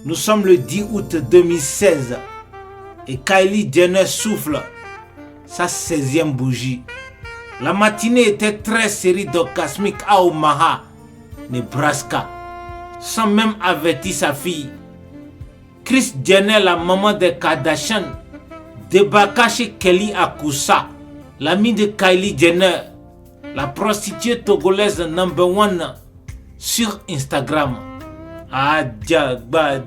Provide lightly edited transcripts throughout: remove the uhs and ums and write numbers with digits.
Nous sommes le 10 août 2016 et Kylie Jenner souffle sa 16e bougie. La matinée était très serrée d'orgasmique à Omaha, Nebraska, sans même avertir sa fille. Kris Jenner, la maman des Kardashian, débarqua chez Kelly Akusa, l'amie de Kylie Jenner, la prostituée togolaise #1 sur Instagram. Ah, Diagba.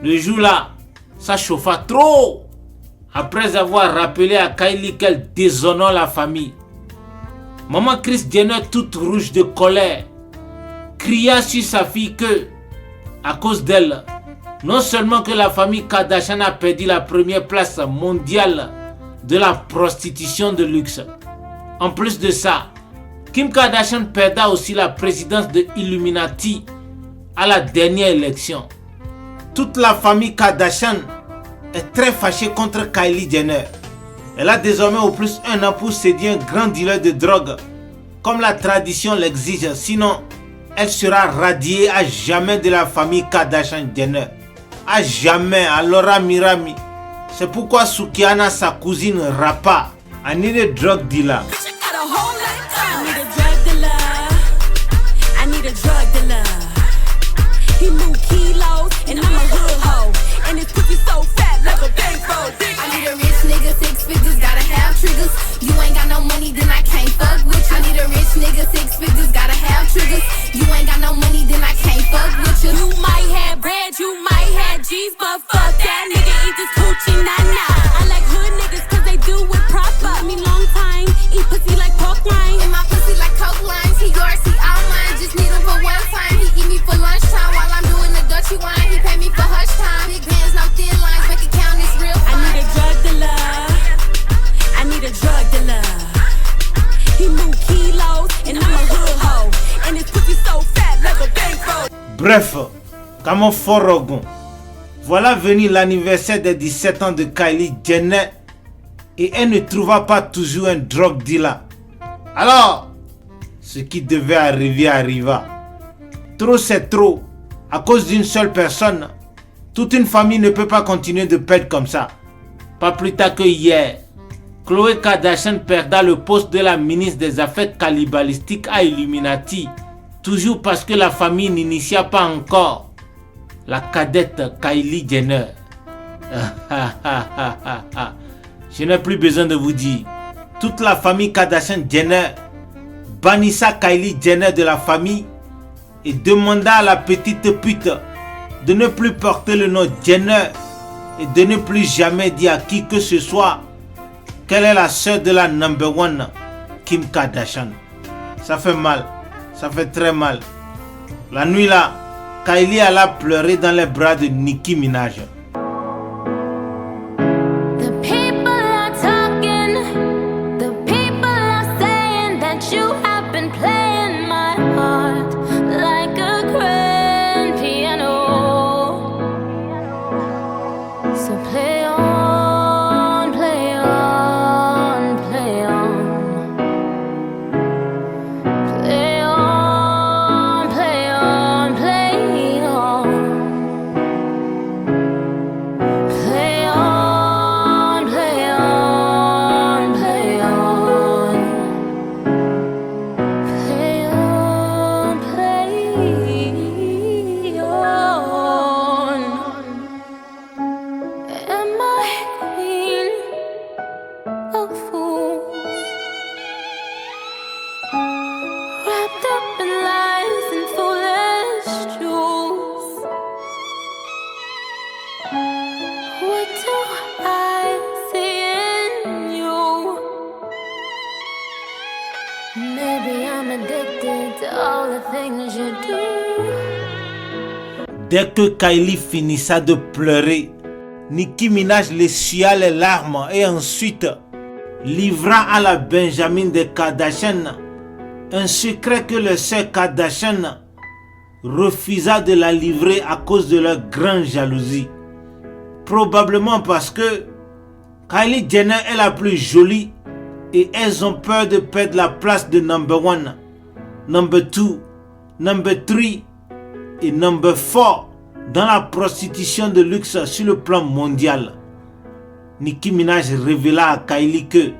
Le jour-là, ça chauffa trop. Après avoir rappelé à Kylie qu'elle déshonore la famille, maman Kris Jenner, toute rouge de colère, cria sur sa fille que, à cause d'elle, non seulement que la famille Kardashian a perdu la première place mondiale de la prostitution de luxe, en plus de ça, Kim Kardashian perda aussi la présidence de Illuminati à la dernière élection. Toute la famille Kardashian est très fâchée contre Kylie Jenner. Elle a désormais au plus un an pour séduire un grand dealer de drogue, comme la tradition l'exige, sinon elle sera radiée à jamais de la famille Kardashian Jenner. À jamais, alors Mirami. C'est pourquoi Sukiana, sa cousine, rappa, a need a drug dealer. He move kilos, and I'm a hood hoe. And his pussy so fat, like a bankroll. I need a rich nigga, 6 figures, gotta have triggers. You ain't got no money, then I can't fuck with you. I need a rich nigga, 6 figures, gotta have triggers. You ain't got no money, then I can't fuck with you. You might have bread, you might have G's, but fuck that nigga, eat this coochie, nah. I like hood niggas, cause they do it proper. I mean long time, eat pussy like pork rind. And my pussy like coke lines, he yours, he all mine. Just need him for one time, he eat me for lunchtime. While I'm doing the Dutchy wine, he pay me for hush time. Big bands, no thin lines, bank account is real fine. I need a drug dealer, I need a drug dealer. He move kilos, and I'm a hood hoe. And his pussy so fat, like a bankroll. Bref, comme Forogon, voilà venu l'anniversaire des 17 ans de Kylie Jenner et elle ne trouva pas toujours un drug dealer. Alors, ce qui devait arriver arriva. Trop c'est trop. À cause d'une seule personne, toute une famille ne peut pas continuer de perdre comme ça. Pas plus tard que hier, Khloé Kardashian perda le poste de la ministre des Affaires cannibalistiques à Illuminati, toujours parce que la famille n'initia pas encore la cadette Kylie Jenner. Je n'ai plus besoin de vous dire. Toute la famille Kardashian Jenner bannissa Kylie Jenner de la famille et demanda à la petite pute de ne plus porter le nom Jenner et de ne plus jamais dire à qui que ce soit qu'elle est la sœur de la #1 Kim Kardashian. Ça fait mal, ça fait très mal. La nuit là, Kylie alla pleurer dans les bras de Nicki Minaj. Dès que Kylie finissa de pleurer, Nicki Minaj l'essuya les larmes et ensuite livra à la Benjamin des Kardashian un secret que le sœur Kardashian refusa de la livrer à cause de leur grande jalousie. Probablement parce que Kylie Jenner est la plus jolie et elles ont peur de perdre la place de #1, #2, #3 et #4 dans la prostitution de luxe sur le plan mondial. Nicki Minaj révéla à Kylie que,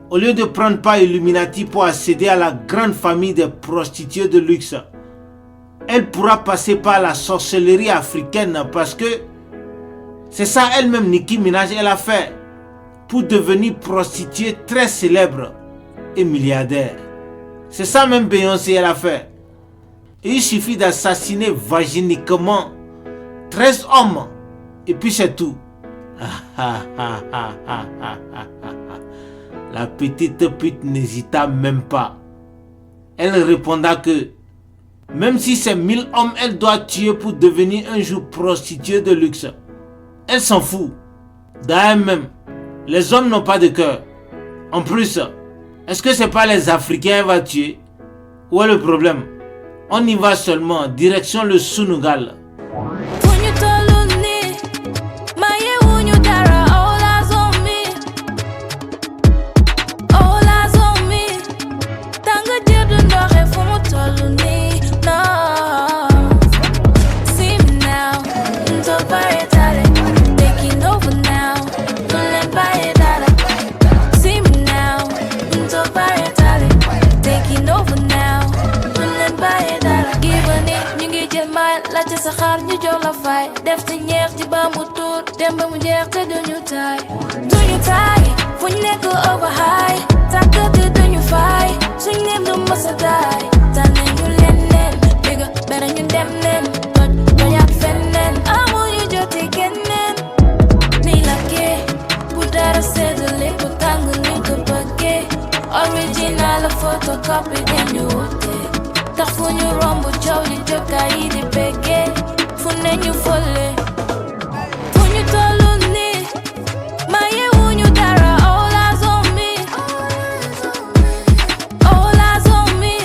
au lieu de prendre part Illuminati pour accéder à la grande famille des prostituées de luxe, elle pourra passer par la sorcellerie africaine parce que c'est ça elle-même, Nicki Minaj, elle a fait pour devenir prostituée très célèbre et milliardaire. C'est ça même Beyoncé, elle a fait. Et il suffit d'assassiner vaginiquement 13 hommes et puis c'est tout. La petite pute n'hésita même pas. Elle répondit que même si c'est 1000 hommes elle doit tuer pour devenir un jour prostituée de luxe, elle s'en fout. D'ailleurs même, les hommes n'ont pas de cœur. En plus, est-ce que c'est pas les Africains qu'elle va tuer? Où est le problème? On y va seulement, direction le Sénégal. Saxaar ñu jox la fay def ci ñeex ci ba mu tuur dem ba mu jeex te duñu taay fuñ nekk over high tàkkati duñu fay suñ neem du mësa daay tànne ñu leen bigga bera ñu dem leen tojaat feneen amuñu joti kenneen nii la kee bu dara seddale bu tàng ñu ko bëggee original la photocopy dañu wute tax fu ñu romb coow li jokka yi di béggee fu ne ñu folle fu ñu tollu ni maye wuñu dara all eyes on me all eyes on me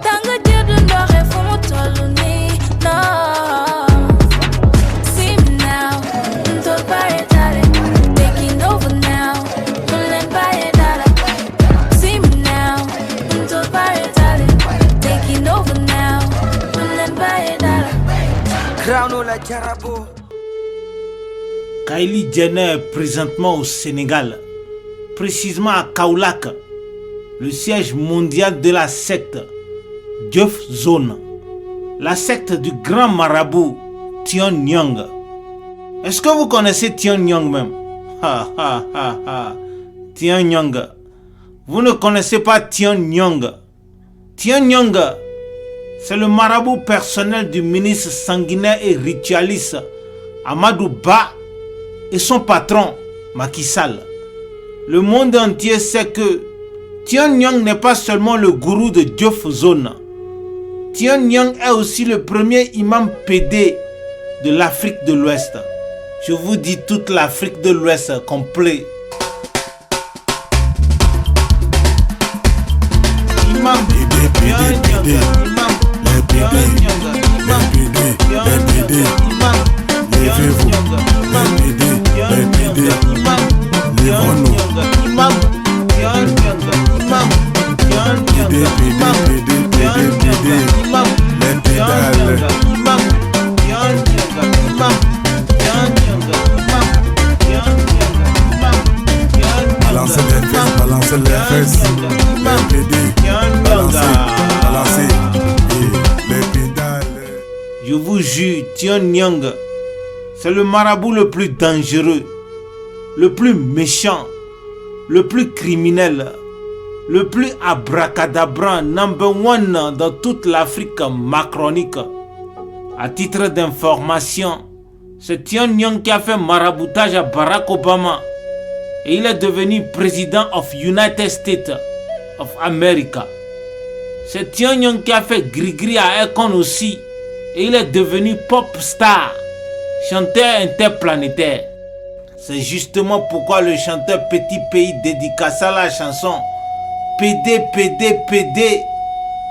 tanga jëdu ndoxe fu mu tollu ni no see me now ntol pare tale taking over now nu leen bàyyi dara see me now ntol pare tale taking over now nu leen bàyyi dara. Kylie Jenner est présentement au Sénégal, précisément à Kaolack, le siège mondial de la secte Diof Zone, la secte du grand marabout Tion Nyong. Est-ce que vous connaissez Tion Nyong même? Tion Nyong. Vous ne connaissez pas Tion Nyong. Tion Nyong, c'est le marabout personnel du ministre sanguinaire et ritualiste Amadou Ba et son patron Macky Sall. Le monde entier sait que Tion Nyong n'est pas seulement le gourou de Diof Zone. Tion Nyong est aussi le premier imam PD de l'Afrique de l'Ouest. Je vous dis toute l'Afrique de l'Ouest complet. Imam PD. Je vous jure, Tion Nyong, c'est le marabout le plus dangereux, le plus méchant, le plus criminel, le plus abracadabra, number one dans toute l'Afrique macronique. À titre d'information, c'est Tion Nyong qui a fait maraboutage à Barack Obama et il est devenu président of United States of America. C'est Tion Nyong qui a fait gris-gris à Akon aussi et il est devenu pop star, chanteur interplanétaire. C'est justement pourquoi le chanteur Petit Pays dédicaça la chanson PD, PD, PD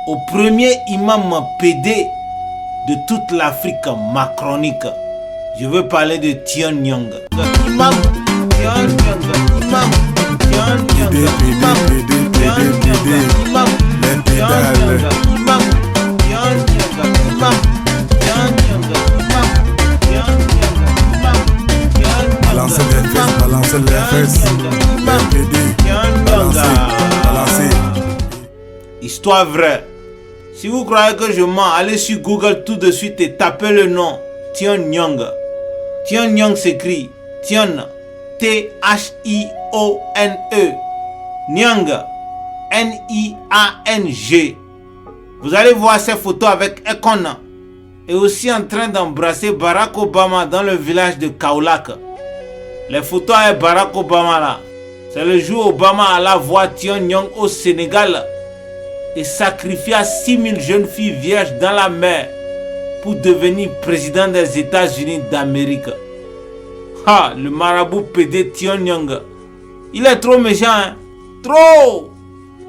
au premier imam PD de toute l'Afrique macronique. Je veux parler de Tion Nyong. Imam, Tion Nyong, imam, Tion Nyong, imam, Tion Nyong, imam, Tion Nyong, imam, Tion Nyong, imam, Tion Nyong, imam. Histoire vraie. Si vous croyez que je mens, allez sur Google tout de suite et tapez le nom Tion Nyong. Tion Nyong s'écrit Tion, T-H-I-O-N-E. Nyang, N-I-A-N-G. Vous allez voir ses photos avec Akon et aussi en train d'embrasser Barack Obama dans le village de Kaolack. Les photos avec Barack Obama là, c'est le jour où Obama alla voir Tion Nyong au Sénégal et sacrifia 6000 jeunes filles vierges dans la mer pour devenir président des États-Unis d'Amérique. Ah, le marabout PD Tion Nyong, il est trop méchant, hein? Trop!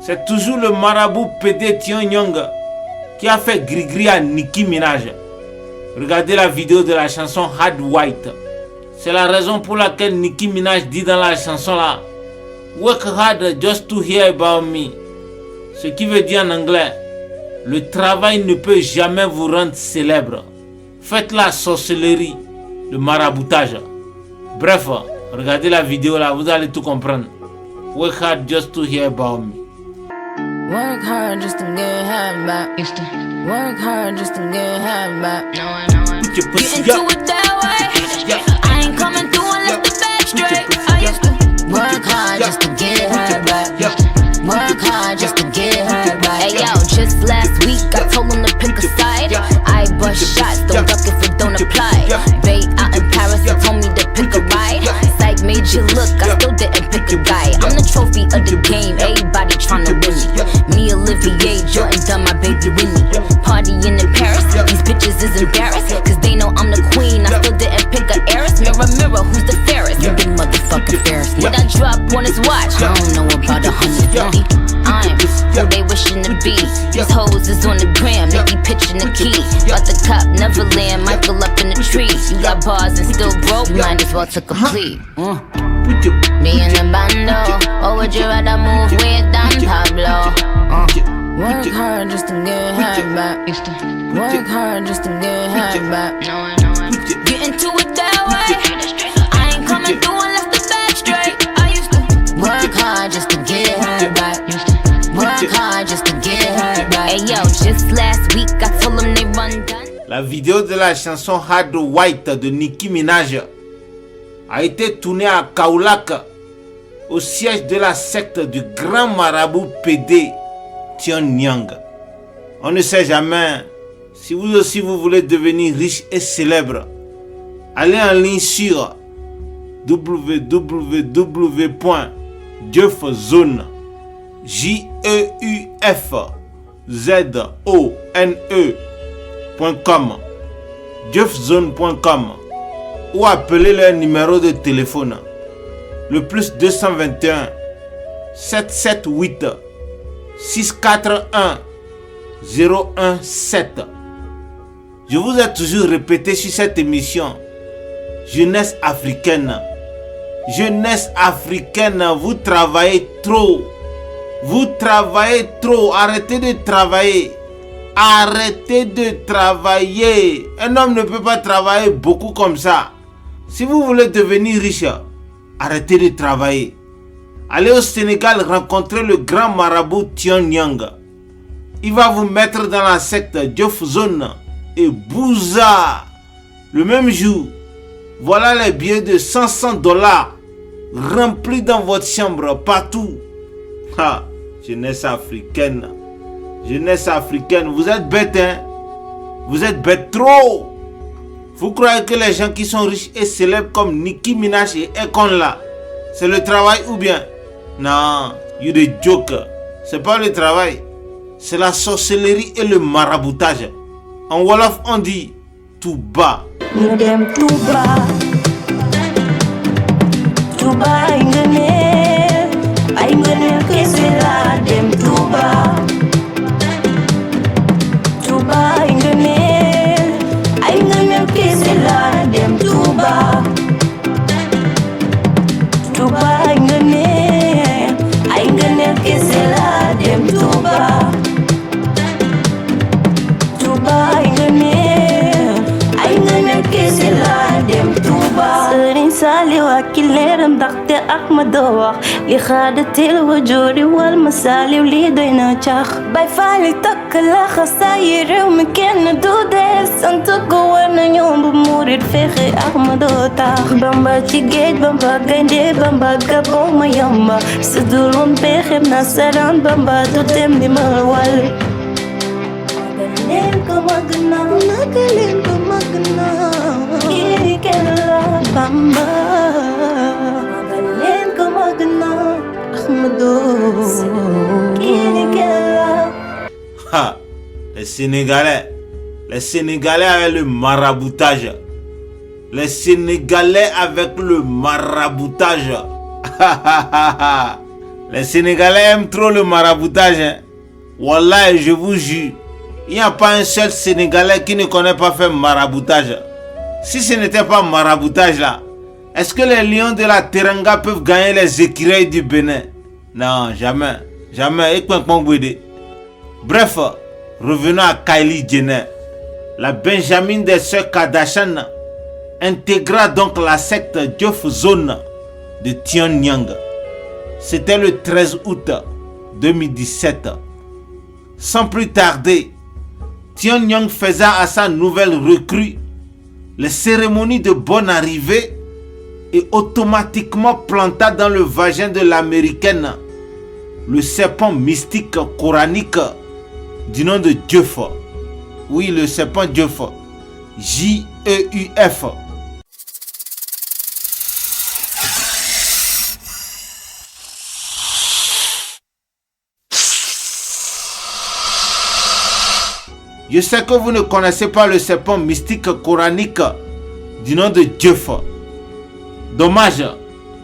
C'est toujours le marabout PD Tion Nyong qui a fait gris-gris à Nicki Minaj. Regardez la vidéo de la chanson Hard White. C'est la raison pour laquelle Nicki Minaj dit dans la chanson là, Work hard just to hear about me. Ce qui veut dire en anglais, le travail ne peut jamais vous rendre célèbre. Faites la sorcellerie, le maraboutage. Bref, regardez la vidéo là, vous allez tout comprendre. Work hard just to hear about me. Work hard just to get high back. Work hard just to get high back. Put your pussy Get into up. it that way. I ain't coming through unless the back straight. I used to work hard just to get high back. Work hard just to get high back. Hey yo, just last week I told him to pick a side. I bust shots, don't duck if it don't apply. Bait out in Paris, they told me to pick a ride. Psych made you look, I still didn't pick a guy. I'm the trophy of the game, everybody tryna win me. Me, Olivier, Jordan, done my baby Winnie. Partying in Paris, these bitches is embarrassed, cause they know I'm the queen, I still didn't pick a heiress. Mirror, mirror, who's the fairest? You big motherfucking Ferris. What I drop on his watch, I don't know about 150. I'm who they wishing to be. These hoes is on the gram, they be pitching the key. About the cop, Neverland, Michael up in the tree. You got bars and still broke, might as well took a plea. Me and the bando, or would you rather move with Dan Pablo? Work hard just to get high back. Work hard just to get high back. Get into it that way. I ain't coming through unless the back straight. I used to work hard just to get high back. Work hard just to get high back. Hey yo, just last week I told them they run done. La vidéo de la chanson Hard White de Nicki Minaj a été tournée à Kaolack, au siège de la secte du grand marabout PD Tion Nyong. On ne sait jamais, si vous aussi vous voulez devenir riche et célèbre, allez en ligne sur www.jeufzone, jeufzone.com, jeufzone.com, ou appelez leur numéro de téléphone, le plus 221 778 641 017. Je vous ai toujours répété sur cette émission, jeunesse africaine, vous travaillez trop. Vous travaillez trop, arrêtez de travailler. Arrêtez de travailler. Un homme ne peut pas travailler beaucoup comme ça. Si vous voulez devenir riche, arrêtez de travailler. Allez au Sénégal rencontrer le grand marabout Tion Nyong. Il va vous mettre dans la secte Jeufzone et Bouza. Le même jour, voilà les billets de $500 remplis dans votre chambre partout. Ha, jeunesse africaine, vous êtes bêtes, hein? Vous êtes bêtes trop. Vous croyez que les gens qui sont riches et célèbres comme Nicki Minaj et Akon là, c'est le travail ou bien? Non, you the joker. C'est pas le travail, c'est la sorcellerie et le maraboutage. En Wolof on dit tout bas. Nous dem tout bas, ingene, ingene que c'est là dem tout bas, ingene, ingene que c'est là dem tout bas, ingene, ingene que c'est là dem tout bas, ingene, ingene que c'est là dem tout bas. Serin sali wakil leeram ndaxte ak ma doo wax li xaadatil wa joori wal ma saaliw lii doy na cax bay faali takk la xasa yi réew mi kenn du des sant ko war na ñoom bu murit fexe ak ma doo tax Bamba ci géej Bamba gaynde Bamba gabon ma yamba su dul woon pexem nasaraan Bamba du dem di ma wal leen ko mag na naka leen ko mag na kii kenn la Bamba leen ko mag na Ahmadou kii kenn la. Ha, les Sénégalais avec le maraboutage. Les Sénégalais avec le maraboutage. Les Sénégalais aiment trop le maraboutage. Hein. Wallah, je vous jure, il n'y a pas un seul Sénégalais qui ne connaît pas faire maraboutage. Si ce n'était pas maraboutage là, est-ce que les lions de la Teranga peuvent gagner les écureuils du Bénin? Non, jamais. Jamais. Bref, revenons à Kylie Jenner. La Benjamin des sœurs Kardashian intégra donc la secte Jeff Zone de Pyongyang. C'était le 13 août 2017. Sans plus tarder, Pyongyang faisait à sa nouvelle recrue les cérémonies de bonne arrivée et automatiquement planta dans le vagin de l'américaine le serpent mystique coranique du nom de Jeff. Oui, le serpent Jeff. J-E-U-F. Je sais que vous ne connaissez pas le serpent mystique coranique du nom de Jeff. Dommage,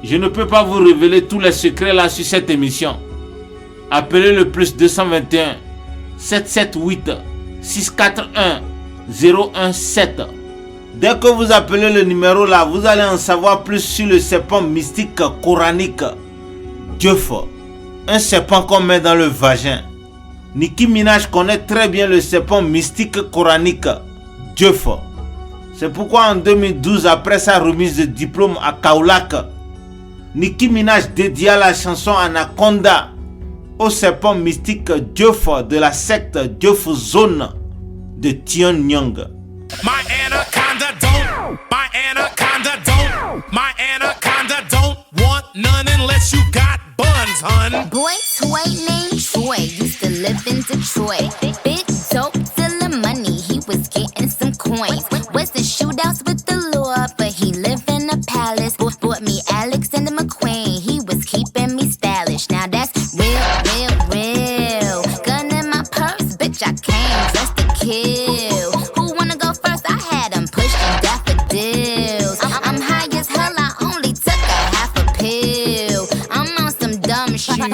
je ne peux pas vous révéler tous les secrets là sur cette émission. Appelez le plus 221 778 641 017. Dès que vous appelez le numéro là, vous allez en savoir plus sur le serpent mystique coranique Jeff. Un serpent qu'on met dans le vagin. Nicki Minaj connaît très bien le serpent mystique coranique Jeff. C'est pourquoi en 2012, après sa remise de diplôme à Kaolack, Nicki Minaj dédia la chanson Anaconda au serpent mystique Jeff de la secte Jeff Zone de Pyongyang. My anaconda don't want none unless you got buns, hun. Boy, toy named Troy used to live in Detroit. Big dope, selling money, he was getting some coins. Was in shootouts with the law, but he lived in a palace. Bought me Alexander McQueen, he was keeping me stylish. Now that's real. Gun in my purse, bitch, I came just to kill. Who wanna go first? I had him pushing daffodils. I'm high as hell, I only took a half a pill. I'm on some dumb shit. By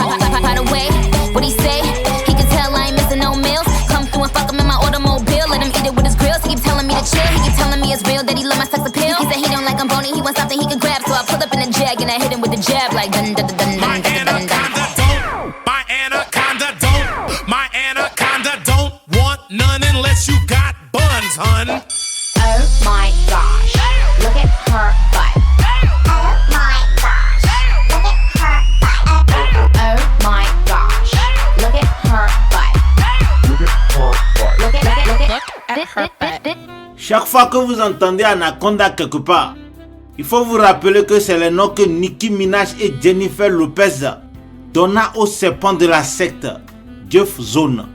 the way, what he say? He can tell I ain't missing no meals. Come through and fuck him in my automobile. Let him eat it with his grills. He keep telling me to chill. He keep telling me it's real that he love my sex appeal. He said he don't like I'm bony. He wants something he can grab. So I pull up in a jag and I hit him with the jab like dun dun dun dun dun dun dun. My anaconda don't want none unless you got buns, hun. Oh my gosh, look at her butt. Oh my gosh, look at her butt. Oh my gosh, look at her butt. Look at her butt. Chaque fois que vous entendez Anaconda quelque part, il faut vous rappeler que c'est le nom que Nicki Minaj et Jennifer Lopez donna au serpent de la secte Jeff Zone.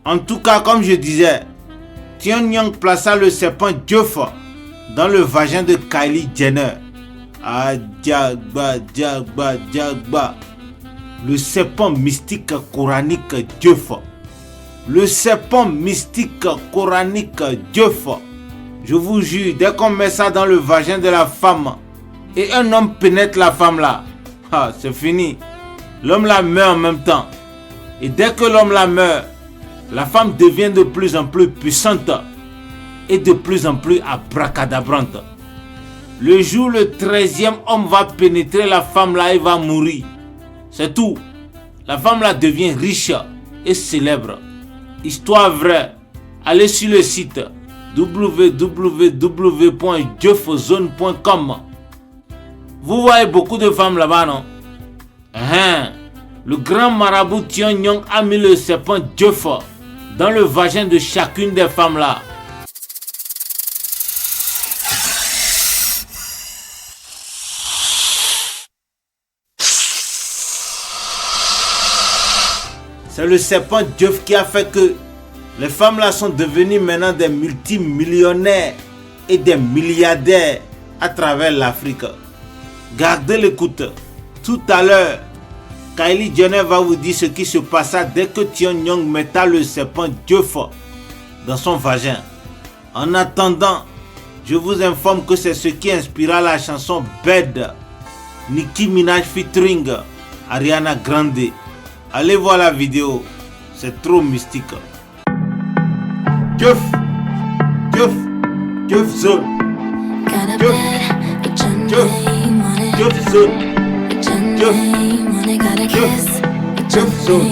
En tout cas, comme je disais, Pyongyang plaça le serpent Jeff dans le vagin de Kylie Jenner. Ah, Djagba. Le serpent mystique coranique Jeff. Le serpent mystique coranique Jeff. Je vous jure, dès qu'on met ça dans le vagin de la femme et un homme pénètre la femme là, c'est fini. L'homme la meurt en même temps. Et dès que l'homme la meurt, la femme devient de plus en plus puissante et de plus en plus abracadabrante. Le jour le 13e homme va pénétrer la femme là et va mourir. C'est tout. La femme là devient riche et célèbre. Histoire vraie. Allez sur le site www.jeffzone.com. Vous voyez beaucoup de femmes là-bas, non? Le grand marabout Tion Nyong a mis le serpent Dieuf dans le vagin de chacune des femmes là. C'est le serpent Dieuf qui a fait que les femmes là sont devenues maintenant des multimillionnaires et des milliardaires à travers l'Afrique. Gardez l'écoute. Tout à l'heure, Kylie Jenner va vous dire ce qui se passa dès que Tion Nyong metta le serpent Dieuf dans son vagin. En attendant, je vous informe que c'est ce qui inspira la chanson Bad, Nicki Minaj featuring Ariana Grande. Allez voir la vidéo, c'est trop mystique. Dieuf, Dieuf, Dieuf zone. Dieuf, Dieuf, Dieuf zone. Dieuf, Dieuf, Dieuf zone.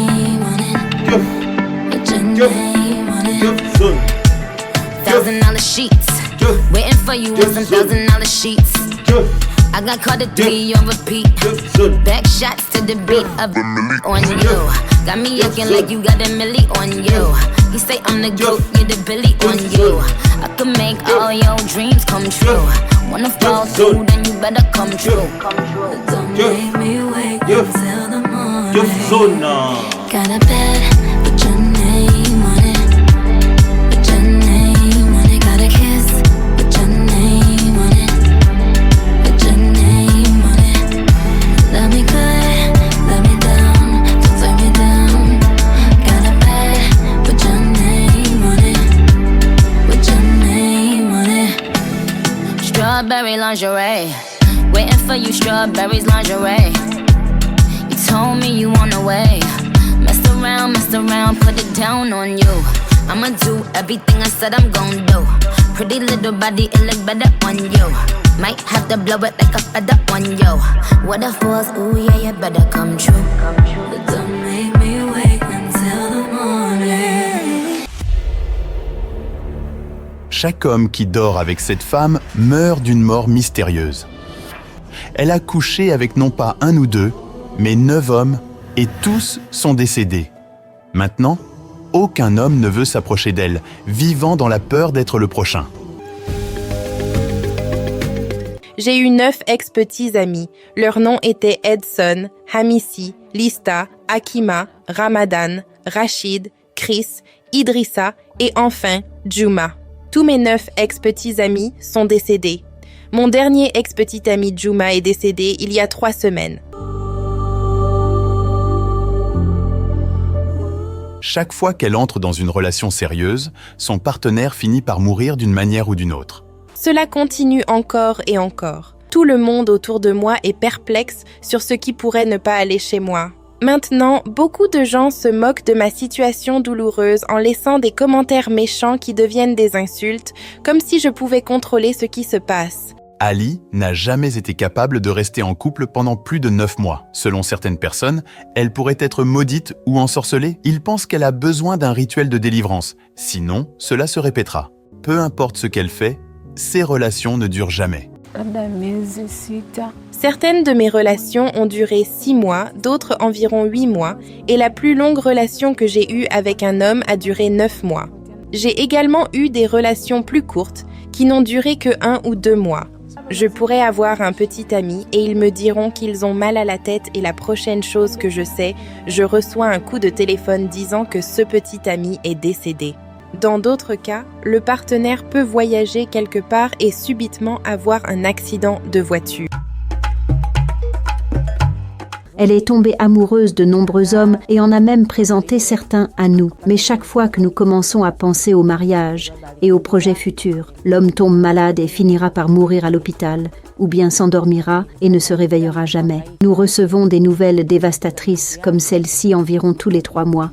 Dieuf, Dieuf, Dieuf zone. $1,000 sheets. Waiting for you on some $1,000 sheets. I got caught at 3 on repeat. Back shots to the beat of on you. Got me looking like you got a milli on you. You say I'm the goat, you're the Billy on you. I could make all your dreams come true. Wanna fall through, then you better come true. Don't make me wait until the morning. Got a bed, put your name on it. Put your name on it. Got a kiss, put your name on it. Put your name on it. Love me good, love me down, don't turn me down. Got a bed, put your name on it. Put your name on it. Strawberry lingerie, waiting for you, strawberries lingerie. You told me you on the way. Messed around, put it down on you. I'ma do everything I said I'm gon' do. Pretty little body, it look better on you. Might have to blow it like a feather on you. What if was, ooh yeah, you better come true. But don't make me wait until the morning. Chaque homme qui dort avec cette femme meurt d'une mort mystérieuse. Elle a couché avec non pas 1 ou 2, mais 9 hommes, et tous sont décédés. Maintenant, aucun homme ne veut s'approcher d'elle, vivant dans la peur d'être le prochain. J'ai eu 9 ex-petits amis. Leurs noms étaient Edson, Hamissi, Lista, Akima, Ramadan, Rachid, Chris, Idrissa et enfin Juma. Tous mes 9 ex-petits amis sont décédés. Mon dernier ex-petit ami Juma est décédé il y a 3 semaines. Chaque fois qu'elle entre dans une relation sérieuse, son partenaire finit par mourir d'une manière ou d'une autre. Cela continue encore et encore. Tout le monde autour de moi est perplexe sur ce qui pourrait ne pas aller chez moi. Maintenant, beaucoup de gens se moquent de ma situation douloureuse en laissant des commentaires méchants qui deviennent des insultes, comme si je pouvais contrôler ce qui se passe. Ali n'a jamais été capable de rester en couple pendant plus de 9 mois. Selon certaines personnes, elle pourrait être maudite ou ensorcelée. Il pense qu'elle a besoin d'un rituel de délivrance. Sinon, cela se répétera. Peu importe ce qu'elle fait, ces relations ne durent jamais. Certaines de mes relations ont duré 6 mois, d'autres environ 8 mois, et la plus longue relation que j'ai eue avec un homme a duré 9 mois. J'ai également eu des relations plus courtes, qui n'ont duré que 1 ou 2 mois. Je pourrais avoir un petit ami et ils me diront qu'ils ont mal à la tête et la prochaine chose que je sais, je reçois un coup de téléphone disant que ce petit ami est décédé. Dans d'autres cas, le partenaire peut voyager quelque part et subitement avoir un accident de voiture. Elle est tombée amoureuse de nombreux hommes et en a même présenté certains à nous. Mais chaque fois que nous commençons à penser au mariage et aux projets futurs, l'homme tombe malade et finira par mourir à l'hôpital, ou bien s'endormira et ne se réveillera jamais. Nous recevons des nouvelles dévastatrices comme celle-ci environ tous les 3 mois.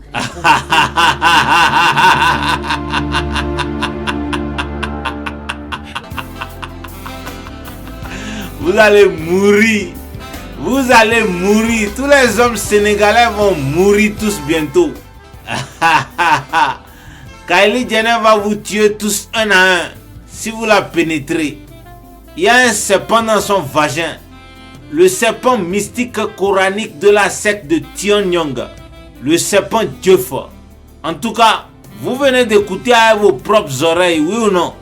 Vous allez mourir. Vous allez mourir. Tous les hommes sénégalais vont mourir tous bientôt. Kylie Jenner va vous tuer tous un à un si vous la pénétrez. Il y a un serpent dans son vagin. le serpent mystique coranique de la secte de Tian Nyang, le serpent Dief. En tout cas, vous venez d'écouter avec vos propres oreilles, oui ou non?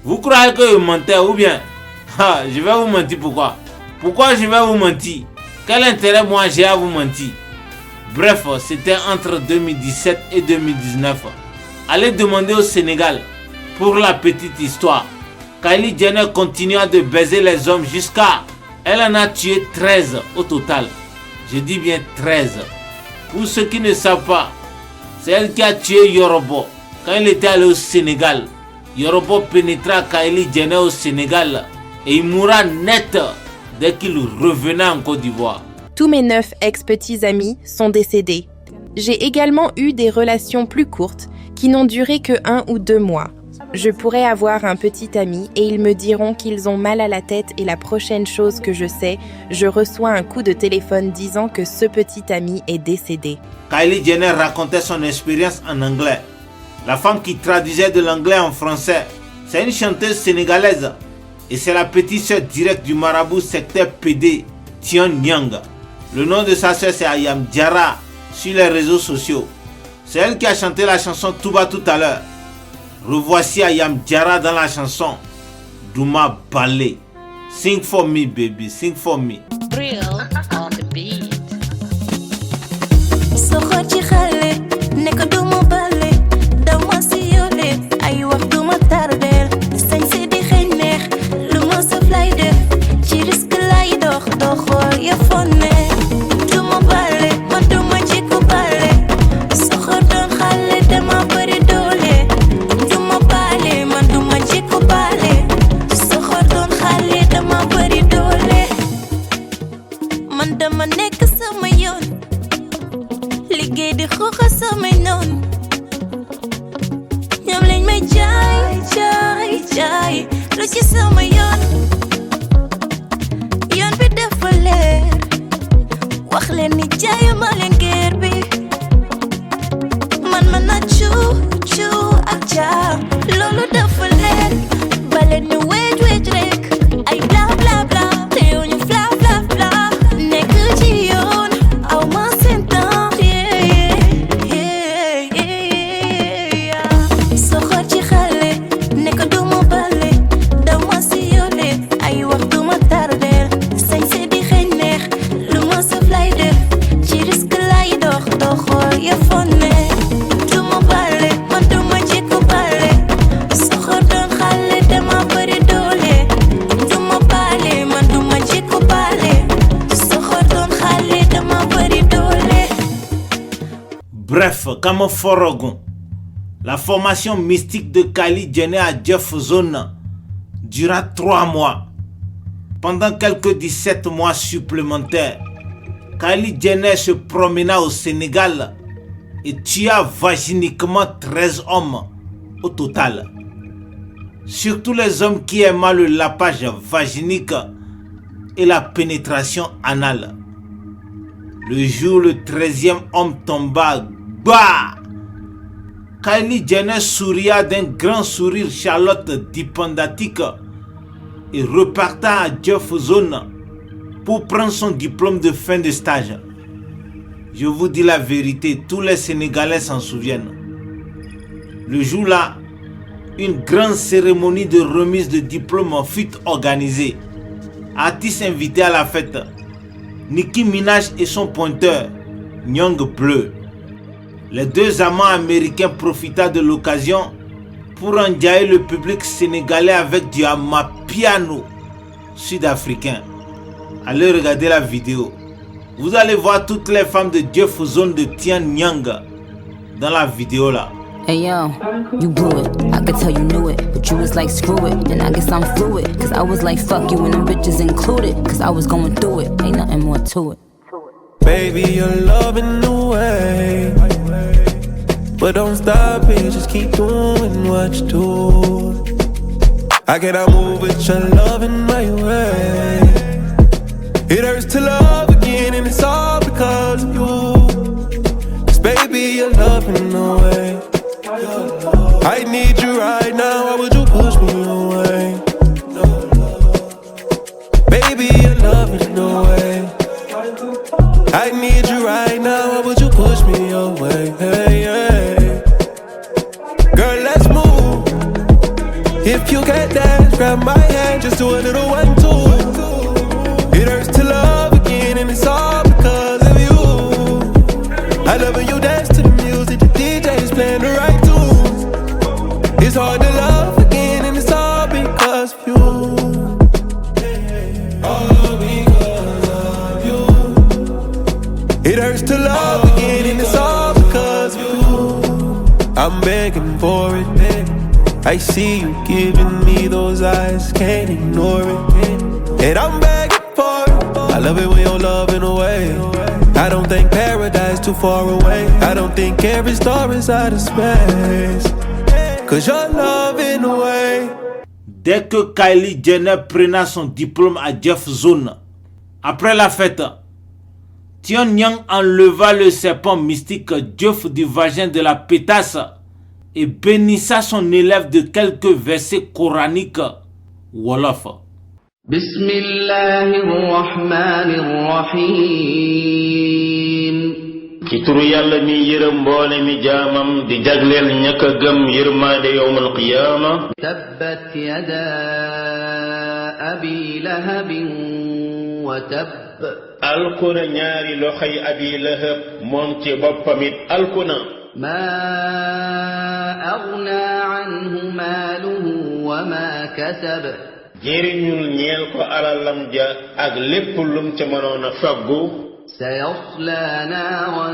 Vous croyez que je mentais ou bien? Je vais vous mentir pourquoi? Pourquoi je vais vous mentir? Quel intérêt moi j'ai à vous mentir? Bref, c'était entre 2017 et 2019. Allez demander au Sénégal. Pour la petite histoire, Kylie Jenner continua de baiser les hommes jusqu'à... Elle en a tué 13 au total. Je dis bien 13. Pour ceux qui ne savent pas, c'est elle qui a tué Yorobo. Quand il était allé au Sénégal, Yorobo pénétra Kylie Jenner au Sénégal et il mourra net dès qu'il revenait en Côte d'Ivoire. Tous mes 9 ex-petits amis sont décédés. J'ai également eu des relations plus courtes qui n'ont duré que 1 ou 2 mois. Je pourrais avoir un petit ami et ils me diront qu'ils ont mal à la tête et la prochaine chose que je sais, je reçois un coup de téléphone disant que ce petit ami est décédé. Kylie Jenner racontait son expérience en anglais. La femme qui traduisait de l'anglais en français, c'est une chanteuse sénégalaise et c'est la petite sœur directe du marabout sectaire PD, Tian Nyang. Le nom de sa sœur c'est Ayam Diarra sur les réseaux sociaux. C'est elle qui a chanté la chanson Touba tout à l'heure. Revoici Ayam Diarra dans la chanson Douma Balé. Sing for me baby, sing for me. Real on the beat. Soxoti xale nekk duma bale dama si yole ay wax duma tardel sañ si di xëy neex lu ma saf lay def ci risque lay dox doxoo ya fonne duma bale ma duma jikko bale soxor doon xale dama bëri doole duma bale man duma jikko bale soxor doon xale dama bëri doole man dama nekk sama yoon liggéey di xooxa samay noon ñoom lañ may jaay lu ci sama yoon bi dafa leer wax leen ni jaayuma leen geer bi man na cu ak jaam loolu dafa leer baleen ñu weej rek ay bla bla bla te yow ñu fla fla fla nekk ci yoon aw ma seen temps soxor ci xale nekk duma bale dama si yole ay wax duma tardel sañ si di xëy neex lu ma saf lay def ci risque lay dox doxoo ya fonne duma bale man duma jikko bale soxor doon xale dama bëri doole duma bale man duma jikko bale soxor doon xale dama bëri doole. Bref, Kama Forogon. La formation mystique de Kylie Jenner à Jeff Zone dura 3 mois. Pendant quelques 17 mois supplémentaires, Kylie Jenner se promena au Sénégal et tua vaginiquement 13 hommes au total. Surtout les hommes qui aimaient le lapage vaginique et la pénétration anale. Le jour où le 13e homme tomba, bah! Kylie Jenner souria d'un grand sourire Charlotte dipendatique et reparta à Jeff Zone pour prendre son diplôme de fin de stage. Je vous dis la vérité, tous les Sénégalais s'en souviennent. Le jour-là, une grande cérémonie de remise de diplôme fut organisée. Artistes invités à la fête, Nicki Minaj et son pointeur, Nyang Bleu. Les 2 amants américains profita de l'occasion pour enjailler le public sénégalais avec du amapiano sud-africain. Allez regarder la vidéo. Vous allez voir toutes les femmes de Jeff Zone de Tian Nyang dans la vidéo là. Hey yo, you blew it, I could tell you knew it, but you was like screw it, and I guess I'm fluid, cause I was like fuck you and them bitches included, cause I was going through it, ain't nothing more to it. Baby, you're loving the way, but don't stop it, just keep doing what you do. I cannot move with your love in my way. It hurts to love again and it's all because of you. Cause baby, you're loving the way. I need you right now, why would you push me away? Baby, If you can't dance, grab my hand, just do a little 1-2. It hurts to love again, and it's all because of you. I love when you dance to the music, the DJ's playing the right tunes. It's hard to love again, and it's all because of you. All because of you. It hurts to love again, and it's all because of you. I'm begging for it. I see you giving me those eyes, can't ignore it. And I'm begging for it. I love it when you're loving away. I don't think paradise too far away. I don't think every star is out of space. Cause you're loving away. Dès que Kylie Jenner prena son diplôme à Jeff Zone, après la fête, Tion Yang enleva le serpent mystique Jeff du vagin de la pétasse et bénissa son élève de quelques versets coraniques Wolof. Bismillahirrahmanirrahim. Ci turu Yàlla mi yërëm mboole mi jaamam di jagleel ñàkk a gëm yërmaande yawmal qiyaama. Tabbat yada abi lahabin wa tabb. Alkuna ñaari loxoy abi lahab moom ci boppam it alkuna. ما أغنى عنه ماله وما كسب jëriñul ñeel ko alalam ja ak lépp lum ca mënoon a faggu. سيصلى نارا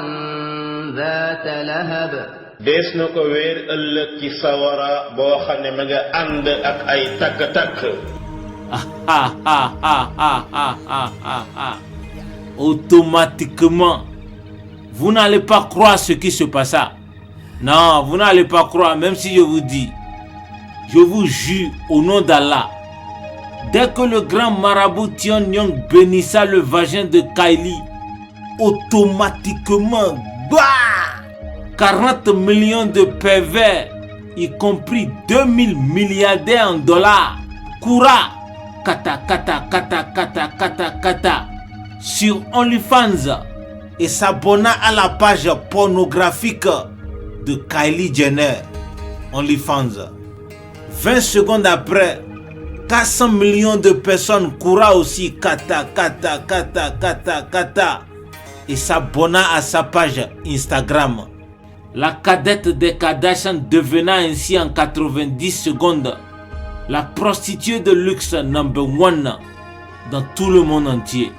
ذات لهب dees na ko weer ëllëg ci sawara boo xam ne ma nga ànd ak ay takk-takk. Automatiquement, vous n'allez pas croire ce qui se passa. Non, vous n'allez pas croire, même si je vous dis, je vous jure au nom d'Allah, dès que le grand marabout Tion Yang bénissa le vagin de Kylie, automatiquement, 40 millions de pervers, y compris 2000 milliardaires en dollars, coura, kata, sur OnlyFans et s'abonna à la page pornographique de Kylie Jenner, OnlyFans. 20 secondes après, 400 millions de personnes courent aussi kata et s'abonna à sa page Instagram. La cadette des Kardashian devenant ainsi en 90 secondes la prostituée de luxe number 1 dans tout le monde entier.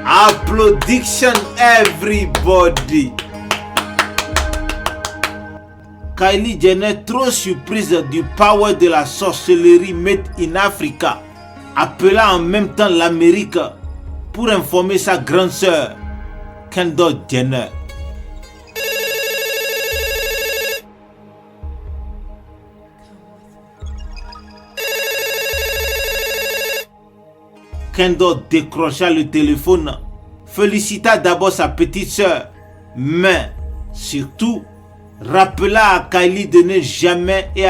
Applaudisson, everybody. Kylie Jenner, trop surprise du power de la sorcellerie made in Africa, appela en même temps l'Amérique pour informer sa grande sœur, Kendall Jenner. Kendall décrocha le téléphone, félicita d'abord sa petite sœur, mais surtout rappela à Kylie de ne jamais et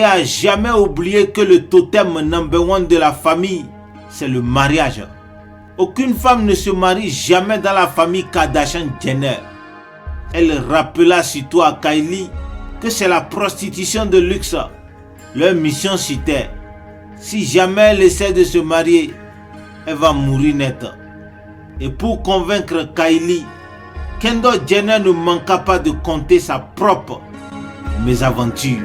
à jamais oublier que le totem number 1 de la famille, c'est le mariage. Aucune femme ne se marie jamais dans la famille Kardashian-Jenner. Elle rappela surtout à Kylie que c'est la prostitution de luxe. Leur mission c'était: si jamais elle essaie de se marier, elle va mourir net. Et pour convaincre Kylie, Kendall Jenner ne manqua pas de conter sa propre mésaventure.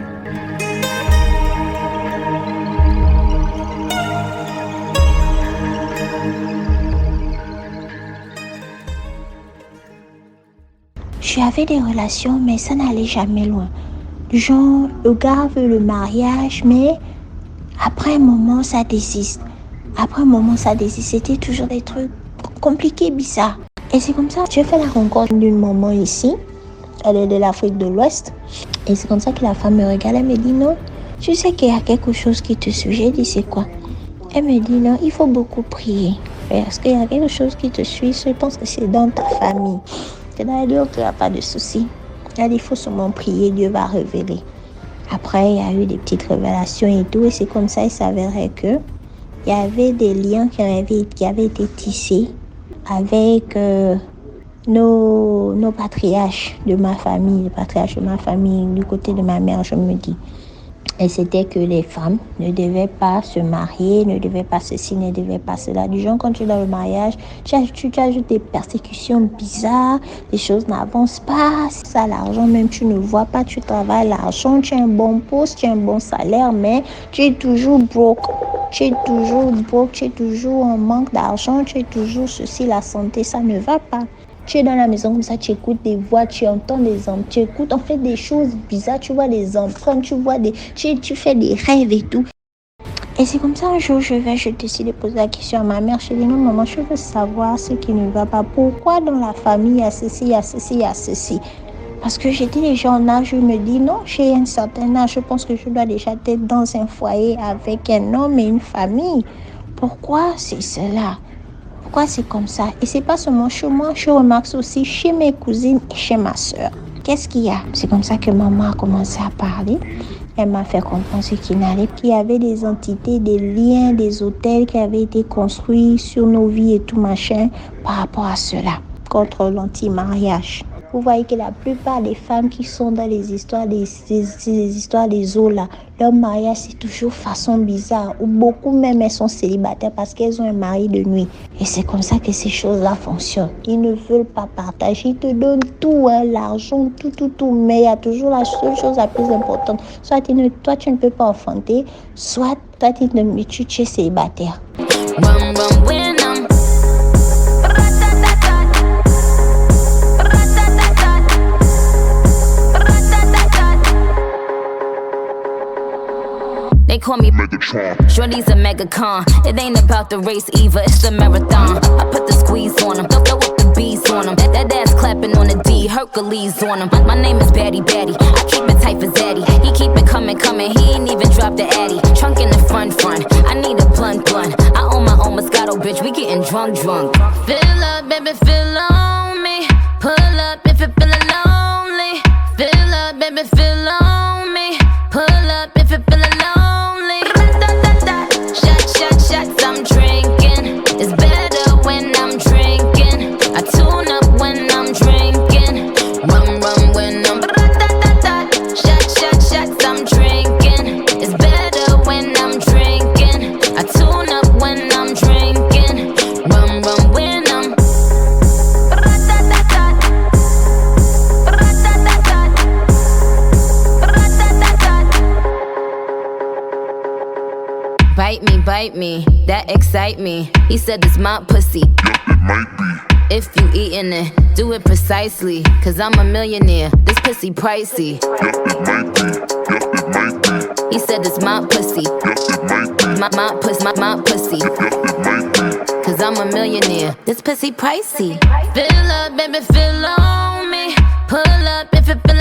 J'avais des relations, mais ça n'allait jamais loin. Du genre, le gars veut le mariage, mais après un moment, ça désiste. C'était toujours des trucs compliqués, bizarres. Et c'est comme ça que j'ai fait la rencontre d'une maman ici. Elle est de l'Afrique de l'Ouest. Et c'est comme ça que la femme me regarde. Elle me dit non, tu sais qu'il y a quelque chose qui te suit. J'ai dit c'est quoi? Elle me dit non, il faut beaucoup prier. Parce qu'il y a quelque chose qui te suit. Je pense que c'est dans ta famille. Elle a dit ok, il n'y a pas de souci. Elle a dit il faut seulement prier, Dieu va révéler. Après, il y a eu des petites révélations et tout. Et c'est comme ça, il s'avérait que il y avait des liens qui avaient été tissés avec nos patriarches de ma famille, les patriarches de ma famille, du côté de ma mère, je me dis. Et c'était que les femmes ne devaient pas se marier, ne devaient pas ceci, ne devaient pas cela. Du genre, quand tu es dans le mariage, tu ajoutes des persécutions bizarres, les choses n'avancent pas. Ça, l'argent, même tu ne vois pas, tu travailles l'argent, tu as un bon poste, tu as un bon salaire, mais tu es toujours broke. Tu es toujours en manque d'argent, tu es toujours ceci, la santé, ça ne va pas. Tu es dans la maison comme ça, tu écoutes des voix, tu entends des hommes, tu écoutes, on fait des choses bizarres, tu vois des empreintes, tu fais des rêves et tout. Et c'est comme ça, un jour, je décide de poser la question à ma mère. Je dis, non, maman, je veux savoir ce qui ne va pas. Pourquoi dans la famille, il y a ceci, il y a ceci, il y a ceci. Parce que j'étais déjà en âge, je me dis, non, j'ai un certain âge, je pense que je dois déjà être dans un foyer avec un homme et une famille. Pourquoi c'est cela? Pourquoi c'est comme ça? Et c'est pas seulement chez moi, je remarque aussi chez mes cousines et chez ma soeur. Qu'est-ce qu'il y a? C'est comme ça que maman a commencé à parler. Elle m'a fait comprendre ce qu'il n'allait pas. Il y avait des entités, des liens, des hôtels qui avaient été construits sur nos vies et tout machin par rapport à cela, contre l'anti-mariage. Vous voyez que la plupart des femmes qui sont dans les histoires des eaux là, leur mariage c'est toujours façon bizarre, ou beaucoup même elles sont célibataires parce qu'elles ont un mari de nuit. Et c'est comme ça que ces choses-là fonctionnent. Ils ne veulent pas partager, ils te donnent tout, l'argent, tout, mais il y a toujours la seule chose la plus importante. Soit toi tu ne peux pas enfanter, soit toi tu es célibataire. They call me Megatron. Shorty's a megacon. It ain't about the race either, it's a marathon. I put the squeeze on him, throw up the bees on him. That ass clapping on the D, Hercules on him. My name is Batty Batty, I keep it tight for Zaddy. He keep it coming, he ain't even dropped the Addy. Trunk in the front, I need a blunt. I own my own Moscato, bitch, we getting drunk. Fill up, baby, fill on me. Pull up if you're feeling lonely. Fill up, baby, fill on me. Pull up if you're feeling lonely. Shots I'm drinking. It's better when I'm drinking. I tune up when I'm drinking. Rum when I'm shots I'm drinking. It's better when I'm drinking. I tune up when I'm drinking. Rum when I'm Bite me, that excite me. He said it's my pussy. It might be. If you eatin' it, do it precisely. Cause I'm a millionaire, this pussy pricey. It might be. He said it's my pussy. It might be. My pussy. It might be. Cause I'm a millionaire, this pussy pricey. Fill up, baby, fill on me. Pull up if it feel